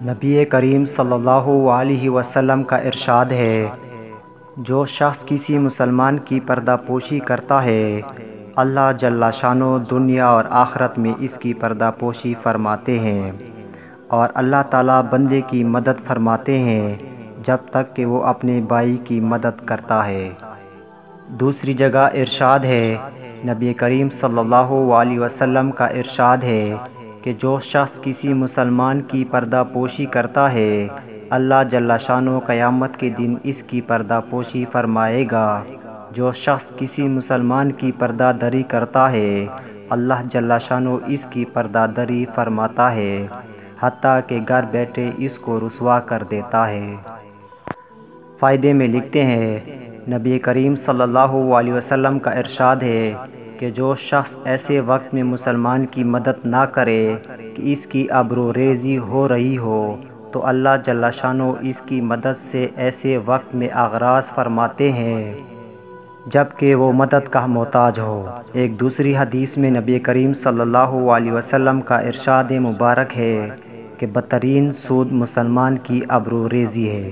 نبی کریم صلی اللہ علیہ وسلم کا ارشاد ہے، جو شخص کسی مسلمان کی پردہ پوشی کرتا ہے، اللہ جل شانہ دنیا اور آخرت میں اس کی پردہ پوشی فرماتے ہیں، اور اللہ تعالیٰ بندے کی مدد فرماتے ہیں جب تک کہ وہ اپنے بھائی کی مدد کرتا ہے۔ دوسری جگہ ارشاد ہے، نبی کریم صلی اللہ علیہ وسلم کا ارشاد ہے کہ جو شخص کسی مسلمان کی پردہ پوشی کرتا ہے، اللہ جل شانہ قیامت کے دن اس کی پردہ پوشی فرمائے گا۔ جو شخص کسی مسلمان کی پردہ داری کرتا ہے، اللہ جل شانہ اس کی پردہ داری فرماتا ہے، حتیٰ کہ گھر بیٹھے اس کو رسوا کر دیتا ہے۔ فائدے میں لکھتے ہیں، نبی کریم صلی اللہ علیہ وسلم کا ارشاد ہے کہ جو شخص ایسے وقت میں مسلمان کی مدد نہ کرے کہ اس کی ابرو ریزی ہو رہی ہو، تو اللہ جل شانہ اس کی مدد سے ایسے وقت میں آغاز فرماتے ہیں جبکہ وہ مدد کا محتاج ہو۔ ایک دوسری حدیث میں نبی کریم صلی اللہ علیہ وسلم کا ارشاد مبارک ہے کہ بدترین سود مسلمان کی ابرو ریزی ہے۔